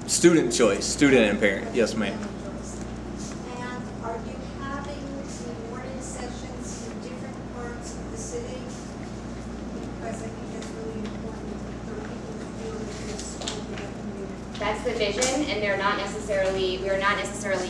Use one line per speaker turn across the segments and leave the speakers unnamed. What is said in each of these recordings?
Student choice, student and parent. Yes, ma'am.
And are you having the morning sessions in different parts of the city? Because I think that's really important for people to feel that this school in their community.
That's the vision, and we are not necessarily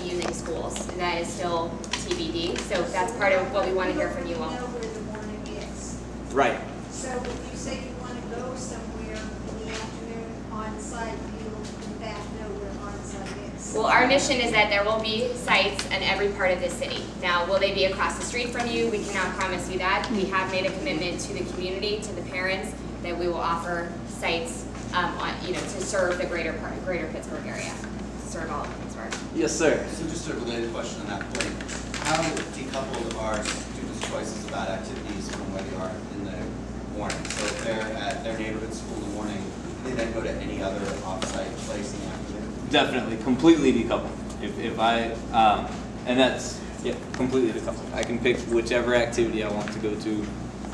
using schools. That is still TBD. So that's part of what we want to hear from you all.
You know where the morning is.
Right.
So if you say you want to go somewhere in the afternoon on site, you in fact know where on site is.
Well, our mission is that there will be sites in every part of the city. Now, will they be across the street from you? We cannot promise you that. We have made a commitment to the community, to the parents, that we will offer sites, to serve the greater Pittsburgh area, to serve all of Pittsburgh.
Yes, sir.
So just a related question on that point. How decoupled are students' choices about activities from where they are in the morning? So if they're at their neighborhood school in the morning, do they then go to any other off-site place in the afternoon?
Definitely, completely decoupled. If I, and that's, yeah, completely decoupled. I can pick whichever activity I want to go to.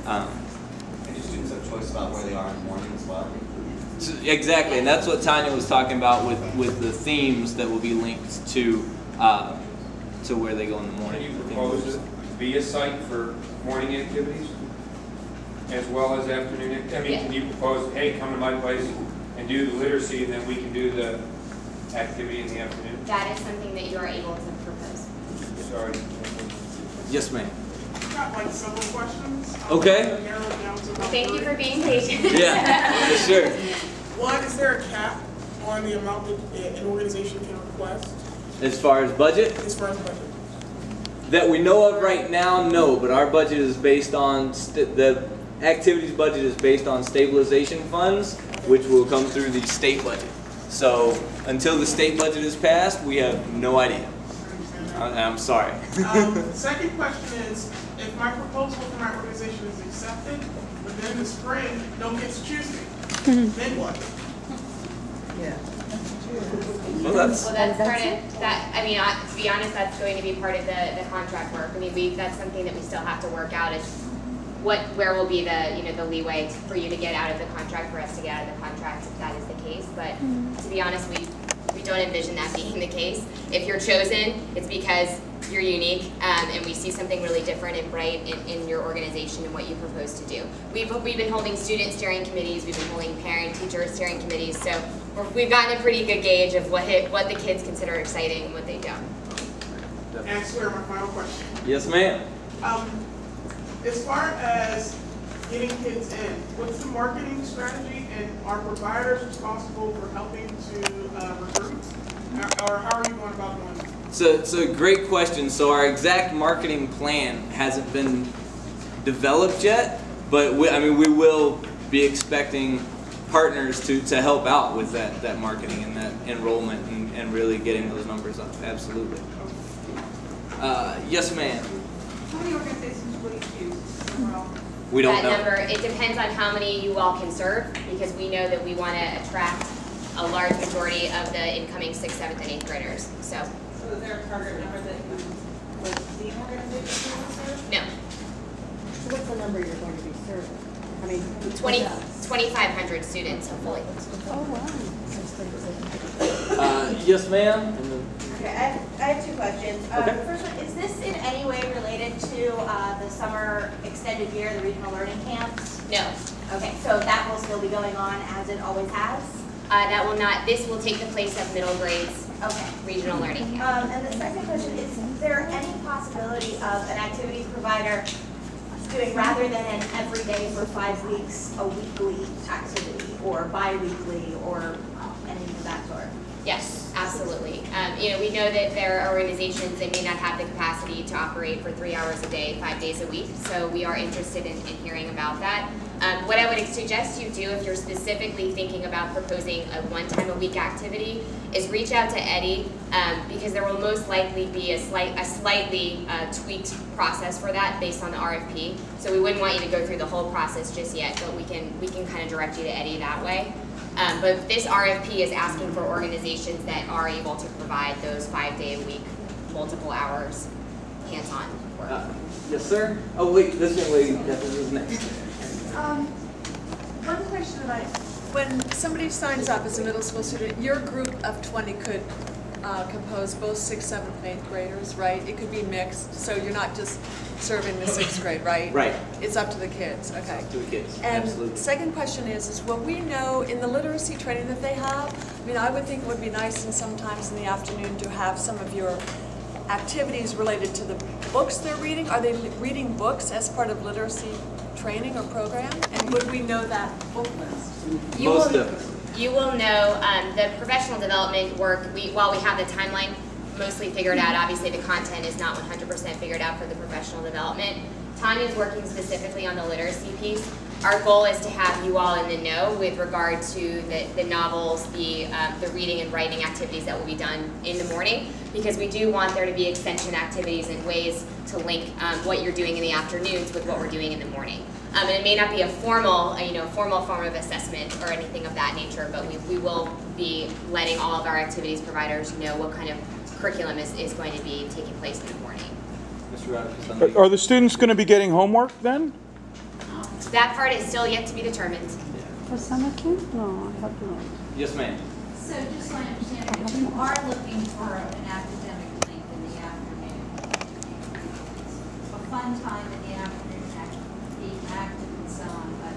And do students have choice about where they are in the morning as well?
So, exactly, and that's what Tanya was talking about with the themes that will be linked to where they go in the morning.
Can you propose it be a site for morning activities as well as afternoon activities? I mean, can you propose, hey, come to my place and do the literacy, and then we can do the activity in the afternoon?
That is something that you are able to propose.
Sorry.
Yes, ma'am.
I've got like several questions.
Okay.
Narrow it down to about
Thank you
three.
for being patient.
Yeah, for sure.
One, is there a cap on the amount that an organization can request
As far as budget,
as far as budget?
that we know of right now, no, but our budget is based on, the activities budget is based on stabilization funds, which will come through the state budget. So until the state budget is passed, we have no idea. I'm sorry.
Second question is, if my proposal for my organization is accepted, but then in the spring, no one gets to choose me, then what?
Well, that's
Well, that's part of that. I mean, to be honest, that's going to be part of the contract work. I mean, that's something that we still have to work out. Is where will be the leeway for you to get out of the contract, for us to get out of the contract if that is the case. But to be honest, we don't envision that being the case. If you're chosen, it's because you're unique, and we see something really different and bright in your organization and what you propose to do. We've been holding student steering committees, we've been holding parent-teacher steering committees, so we've gotten a pretty good gauge of what the kids consider exciting and what they don't.
And I swear, my final question.
yes, ma'am.
As far as getting kids in, what's the marketing strategy, and are providers responsible for helping to recruit? Or how are you going about doing that?
So it's a great question. So our exact marketing plan hasn't been developed yet, but we will be expecting partners to help out with that marketing and that enrollment and really getting those numbers up. Absolutely. Yes, ma'am.
How many organizations will you choose?
We don't
That
know.
number, it depends on how many you all can serve, because we know that we want to attract a large majority of the incoming 6th, 7th, and 8th graders. So
So is there a target number that you would see an organization you would serve?
no,
So what's the number you're going to be serving? I mean,
2,500 students, hopefully.
Oh, wow.
Yes, ma'am. And then-
Okay, I have two questions.
Okay.
The first one, is this in any way related to the summer extended year, the regional learning camps?
No,
Okay, so that will still be going on as it always has?
that will not. This will take the place of middle grades
Okay.
regional learning camp.
And the second question is there any possibility of an activities provider doing, rather than an every day for 5 weeks, a weekly activity or bi-weekly or anything of that sort?
Yes, absolutely. We know that there are organizations that may not have the capacity to operate for 3 hours a day, 5 days a week. So we are interested in hearing about that. What I would suggest you do if you're specifically thinking about proposing a one-time-a-week activity is reach out to Eddie, because there will most likely be a slightly tweaked process for that based on the RFP. So we wouldn't want you to go through the whole process just yet, but we can kind of direct you to Eddie that way. But this RFP is asking for organizations that are able to provide those 5-day-a-week, multiple hours, hands-on work.
yes, sir. Oh wait, this young lady. This is next.
One question that
when somebody signs up as a middle school student, your group of 20 could compose both 6th, 7th, and 8th graders, right? It could be mixed, so you're not just serving the 6th grade, right?
Right.
It's up to the kids, okay.
To the kids,
And
absolutely.
second question is will we know in the literacy training that they have, I mean, I would think it would be nice and sometimes in the afternoon to have some of your activities related to the books they're reading. Are they reading books as part of literacy training or program? And would we know that book list?
Most definitely.
You will know the professional development work, while we have the timeline mostly figured out, obviously the content is not 100% figured out for the professional development. Tanya's working specifically on the literacy piece. Our goal is to have you all in the know with regard to the novels, the reading and writing activities that will be done in the morning, because we do want there to be extension activities and ways to link what you're doing in the afternoons with what we're doing in the morning. And it may not be a formal form of assessment or anything of that nature, but we will be letting all of our activities providers know what kind of curriculum is going to be taking place in the morning.
Mr. Rodriguez.
Are the students going to be getting homework then?
That part is still yet to be determined.
For summer camp? No, I have not.
Yes, ma'am.
So just so I understand, if you are looking for an academic link in the afternoon, a fun time in the afternoon, being active and so on, but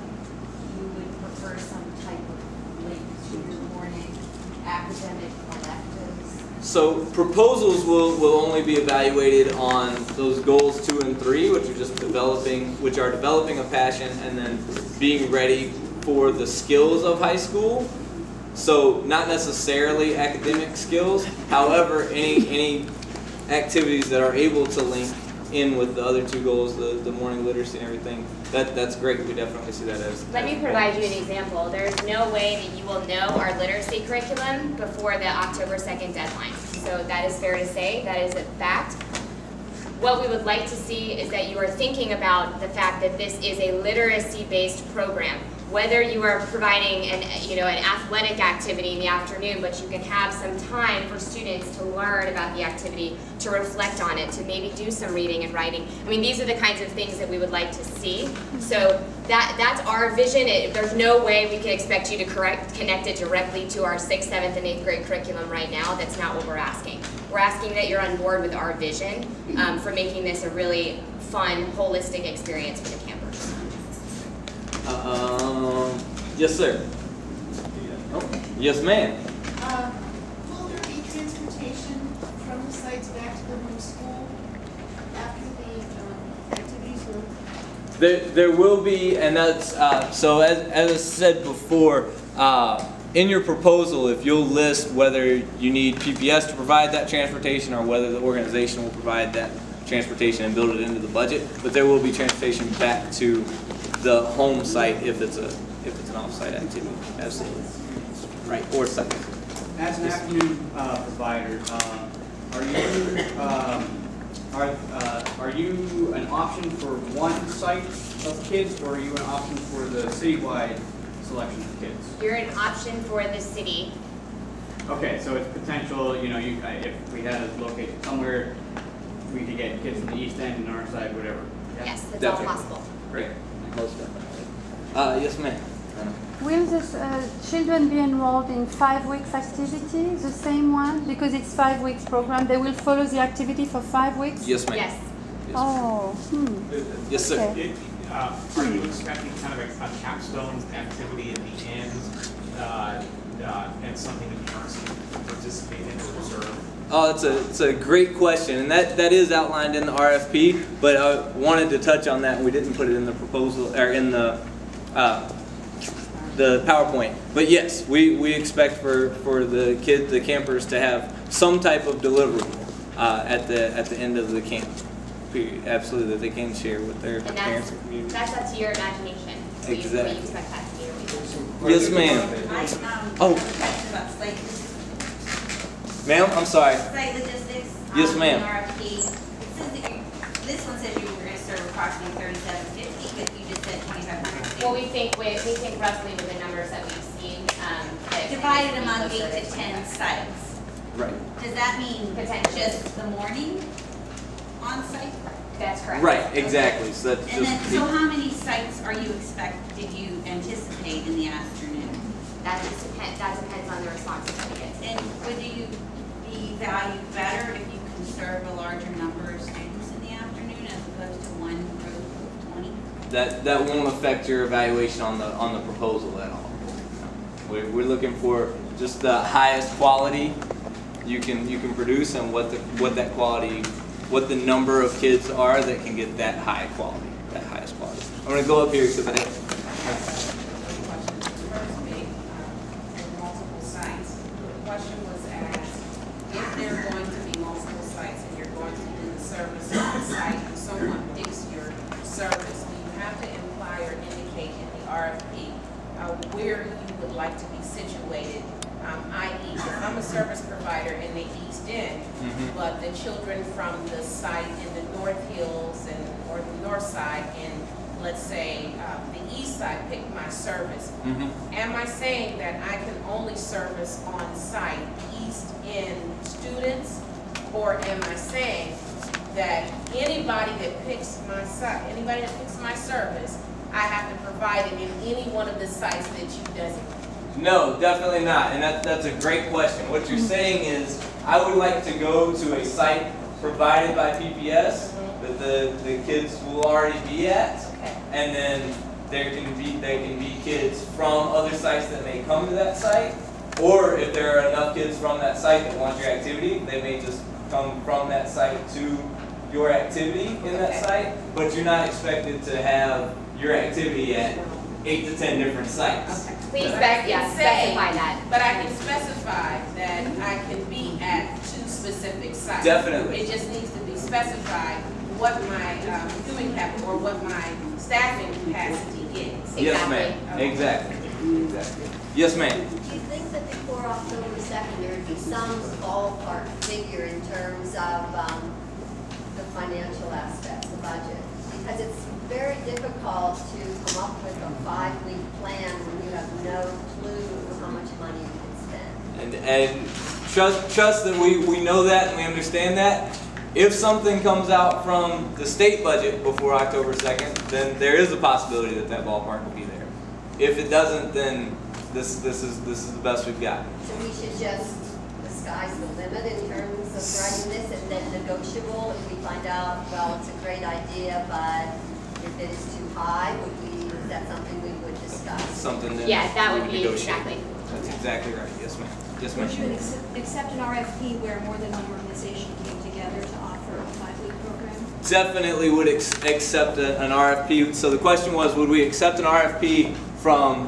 you would prefer some type of link to your morning academic electives?
So proposals will only be evaluated on those goals 2 and 3, which are developing a passion and then being ready for the skills of high school. So not necessarily academic skills. However, any activities that are able to link in with the other 2 goals, the morning literacy and everything, that's great. We definitely see that as.
Let me provide you an example. There's no way that you will know our literacy curriculum before the October 2nd deadline. So that is fair to say. That is a fact. What we would like to see is that you are thinking about the fact that this is a literacy-based program. Whether you are providing an athletic activity in the afternoon, but you can have some time for students to learn about the activity, to reflect on it, to maybe do some reading and writing. I mean, these are the kinds of things that we would like to see. So that's our vision. There's no way we can expect you to connect it directly to our 6th, 7th, and 8th grade curriculum right now. That's not what we're asking. We're asking that you're on board with our vision for making this a really fun, holistic experience for the campers.
Yes, sir. Yes, ma'am.
Will there be transportation from the sites back to the home school after the activities?
There will be, and that's so as I said before. In your proposal, if you'll list whether you need PPS to provide that transportation or whether the organization will provide that transportation and build it into the budget, but there will be transportation back to the home site if it's an off-site activity. Absolutely. Right. Or site.
As an afternoon provider, are you an option for one site of kids, or are you an option for the citywide selection of kids?
You're an option for the city.
Okay, so it's potential, if we had a location somewhere, we could get kids from the east end and north side, whatever. Yeah?
Yes, that's
Definitely.
all possible.
Great. Most definitely. Yes, ma'am.
Will the children be enrolled in 5 weeks activity, the same one? Because it's 5 weeks program, they will follow the activity for 5 weeks?
Yes, ma'am.
Yes.
Oh,
Yes, sir.
Okay.
Are you expecting kind of a capstone activity at the end and something that parents can participate in or observe?
Oh, it's a great question, and that is outlined in the RFP. But I wanted to touch on that, and we didn't put it in the proposal or in the PowerPoint. But yes, we expect for the campers to have some type of delivery at the end of the camp period. Absolutely, that they can share with their parents and community.
That's up to your imagination.
Exactly.
We expect that to be your week.
Yes, ma'am.
I have a question about site logistics.
Ma'am, I'm sorry.
Site logistics.
Yes, ma'am.
RFP. It says that this one says you were going to serve approximately 3,750, but you just said 2,500.
Well, we think roughly with the numbers that we've seen.
Divided among 8 to 10 sites.
Right.
Does that mean just the morning on site?
That's correct.
Right. Exactly. So that's
And
just.
then, so how many sites did you anticipate in the afternoon?
That depends on the responses that we get.
And would you be valued better if you can serve a larger number of students in the afternoon as opposed to one group of 20?
That won't affect your evaluation on the proposal at all. We're looking for just the highest quality you can produce, and what the number of kids are that can get that high quality, that highest quality. I'm going to go up here so that
multiple sites. The question was asked, if there are going to be multiple sites and you're going to be in the service of the site and someone picks your service, you have to imply or indicate in the RFP where you would like to be situated, i.e. if I'm a service provider in the East End, but the children from the site in the North Hills or the North Side in, let's say, the East Side pick my service. Am I saying that I can only service on site East End students, or am I saying that anybody that picks my site, anybody that picks my service, I have to provide it in any one of the sites that you designate?
No, definitely not, and that's a great question. What you're saying is, I would like to go to a site provided by PPS that the kids will already be at, and then they can be kids from other sites that may come to that site, or if there are enough kids from that site that want your activity, they may just come from that site to your activity in that site, but you're not expected to have your activity at 8 to 10 different sites.
Please specify that.
But I can specify that I can be at 2 specific sites.
Definitely.
It just needs to be specified what my human capital or what my staffing capacity is.
Yes, ma'am. Exactly. Yes, ma'am.
Do you think that before October 2nd there would be some ballpark figure in terms of the financial aspects, the budget? Because it's very difficult to come up with a 5-week plan when you have no clue how much money you can spend.
And trust that we know that and we understand that. If something comes out from the state budget before October 2nd, then there is a possibility that ballpark will be there. If it doesn't, then this is the best we've got.
So we should just, the sky's the limit in terms of writing this, and then negotiable if we find out, well, it's a great idea, but if it is too high, is that something we would discuss?
Something that
that would be
negotiate.
exactly.
That's exactly right. Yes, ma'am. Yes, ma'am.
Would you accept an RFP where more than one organization came together to offer a 5-week program?
Definitely would accept an RFP. So the question was, would we accept an RFP from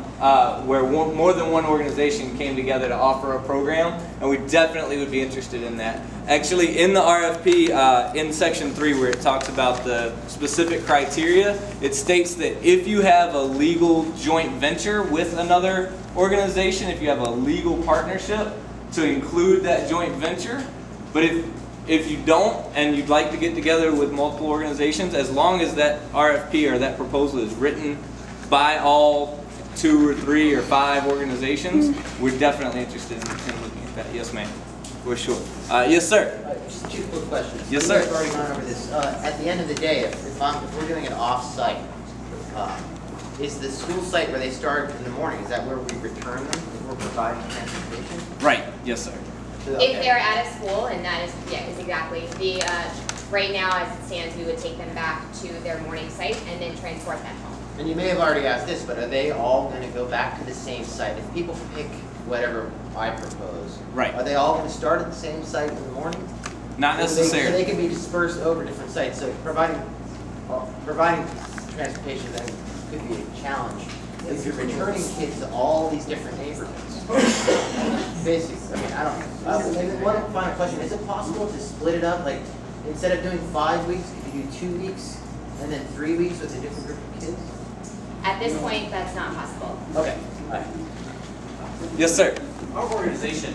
where more than one organization came together to offer a program? And we definitely would be interested in that. Actually, in the RFP, in Section 3, where it talks about the specific criteria, it states that if you have a legal joint venture with another organization, if you have a legal partnership, to include that joint venture. But if you don't, and you'd like to get together with multiple organizations, as long as that RFP or that proposal is written by all 2 or 3 or 5 organizations, we're definitely interested in looking at that. Yes, ma'am. For sure. Yes, sir.
Just 2 quick questions.
Yes, sir.
We've already gone over this. At the end of the day, if we're doing an off-site, is the school site where they start in the morning, is that where we return them if we're providing transportation?
Right. Yes, sir.
If they're at a school, and that is, exactly. Right now, as it stands, we would take them back to their morning site and then transport them home.
And you may have already asked this, but are they all going to go back to the same site? If people pick whatever I propose,
right,
are they all going to start at the same site in the morning?
Not necessarily.
So they can be dispersed over different sites. So providing transportation then could be a challenge if you're returning kids to all these different neighborhoods. Basically, I mean, I don't know. And then one final question: is it possible to split it up? Like, instead of doing 5 weeks, could you do 2 weeks and then 3 weeks with a different group of kids?
At this point, that's not possible.
Okay. All right.
Yes, sir.
Our organization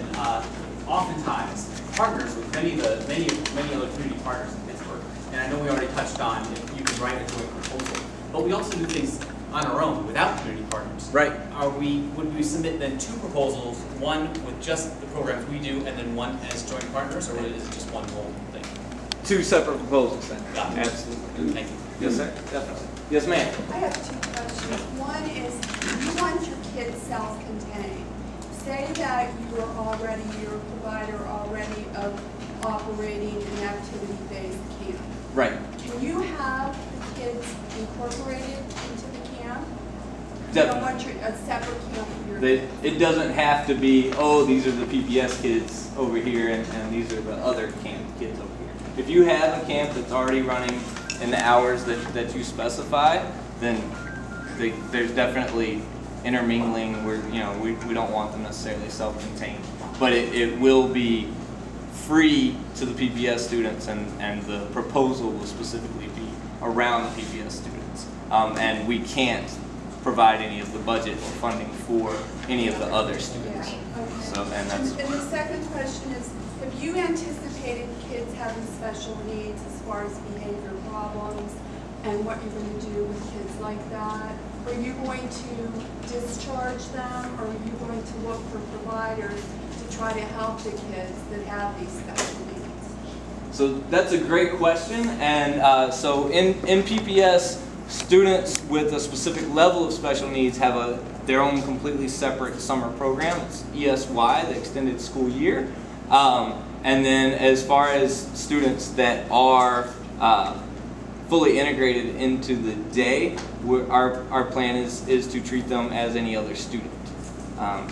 oftentimes partners with many other community partners in Pittsburgh. And I know we already touched on if you can write a joint proposal, but we also do things on our own without community partners.
Right.
Would we submit then 2 proposals, one with just the programs we do, and then one as joint partners, or is it just one whole thing?
2 separate proposals then.
Got it.
Absolutely.
Thank you.
Yes, sir. Definitely. Yes, ma'am.
I have 2 questions. One is, you want your kids self-contained.
say that you're a provider already of operating an activity-based camp.
Right.
Can you have the kids incorporated into the camp?
Definitely.
You don't want a separate camp for your
It doesn't have to be, oh, these are the PPS kids over here and these are the other camp kids over here. If you have a camp that's already running in the hours that you specify, then there's definitely intermingling where, you know, we don't want them necessarily self-contained. But it will be free to the PPS students, and the proposal will specifically be around the PPS students. And we can't provide any of the budget or funding for any of the other students. So, and that's.
And the second question is, have you anticipated kids having special needs as far as behavior problems and what you're going to do with kids like that? Are you going to discharge them, or are you going to look for providers to try to help the kids that have these special needs?
So that's a great question, and so in PPS, students with a specific level of special needs have their own completely separate summer program. It's ESY, the extended school year. And then as far as students that are fully integrated into the day, our plan is to treat them as any other student.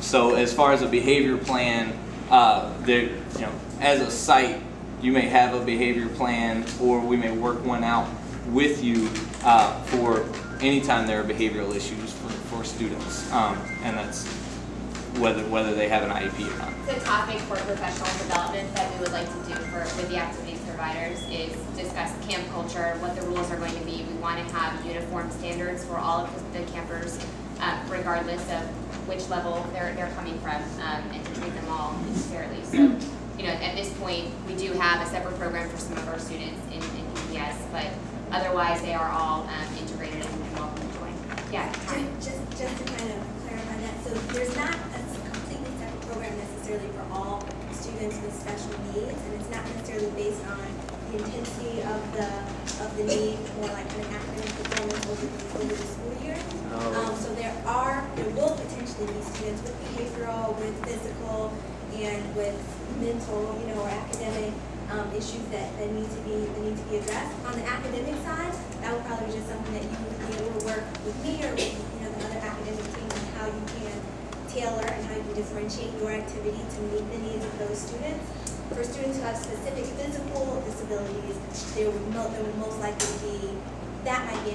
So as far as a behavior plan, as a site, you may have a behavior plan, or we may work one out with you for any time there are behavioral issues for students, and that's whether they have an IEP or not.
The topic for professional development that we would like to do with the activities providers is discuss camp culture, what the rules are going to be. We want to have uniform standards for all of the campers, regardless of which level they're coming from, and to treat them all fairly. So, you know, at this point, we do have a separate program for some of our students in PPS, but otherwise they are all integrated and welcome to join. Yeah.
Just to kind of clarify that, so there's not a completely separate program necessarily for all students with special needs, and it's not necessarily based on the intensity of the need or like an academic performance over the school year. So there will potentially be students with behavioral, with physical, and with mental, or academic issues that need to be addressed. On the academic side, that would probably be just something that you would be able to work with me or with the other academic team on how you can tailor and how you can differentiate your activity to meet the needs of those students. For students who have specific physical disabilities, there would most likely be that might be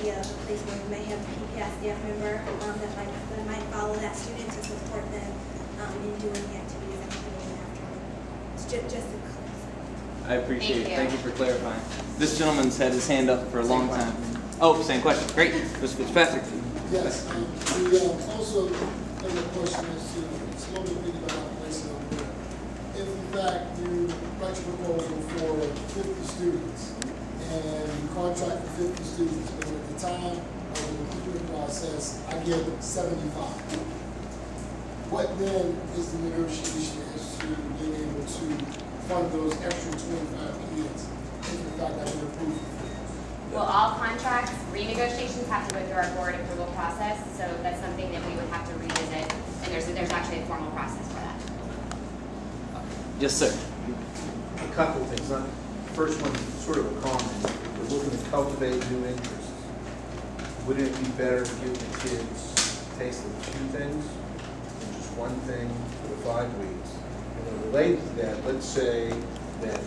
a place where we may have a PPS staff member that might follow that student to support them in doing the activities that we're doing after. It's just a
I appreciate it. Thank you for clarifying. This gentleman's had his hand up for a long time. Oh, same question. Great. Mr. Fitzpatrick.
Yes. Also, another question is it's a little bit about placing on there. If in fact you write your proposal for 50 students and you contract for 50 students, but at the time of the recruitment process, I get 75. What then is the negotiation as to being able to fund those extra 25 kids if in fact I can approve it?
Well, all contracts, renegotiations have to go through our board approval process, so that's something that we would have to revisit, and there's actually a formal process for that.
Yes, sir.
A couple of things. The first one, sort of a comment. We're looking to cultivate new interests. Wouldn't it be better to give the kids a taste of two things than just one thing for 5 weeks? And related to that, let's say that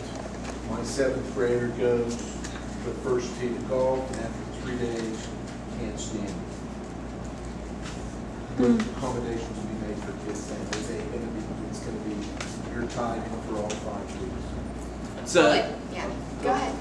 my 7th grader goes to the first tee to golf, and after 3 days, can't stand it. What accommodations will be made for kids then? It's going to be your time for all 5 weeks.
So,
yeah, go ahead.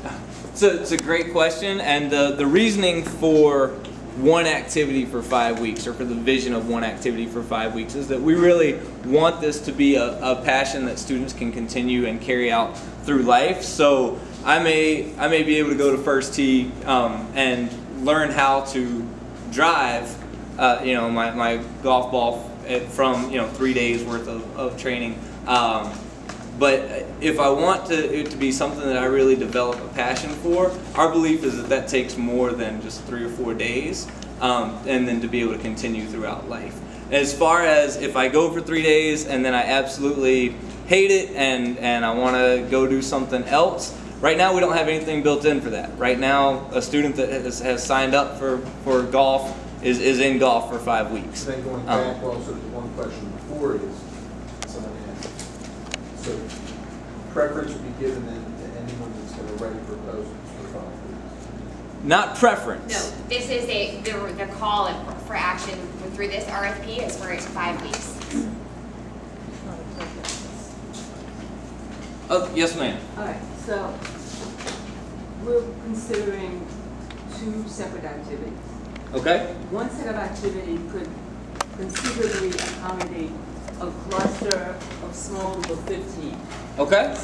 So it's a great question, and the reasoning for one activity for 5 weeks, or for the vision of one activity for 5 weeks, is that we really want this to be a passion that students can continue and carry out through life. So I may be able to go to first tee and learn how to drive my golf ball from 3 days worth of training. But if I want it to be something that I really develop a passion for, our belief is that takes more than just 3 or 4 days, and then to be able to continue throughout life. As far as if I go for 3 days and then I absolutely hate it and I want to go do something else, right now we don't have anything built in for that. Right now, a student that has signed up for golf is in golf for 5 weeks.
Then going back also to one question before is, someone asked, so preference would be given then to anyone that's going to write proposals for 5 weeks?
Not preference.
No, this is the call for action through this RFP is for 5 weeks.
Yes, ma'am.
All right, so we're considering 2 separate activities.
Okay.
One set of activity could conceivably accommodate a cluster of small group of 15.
Okay.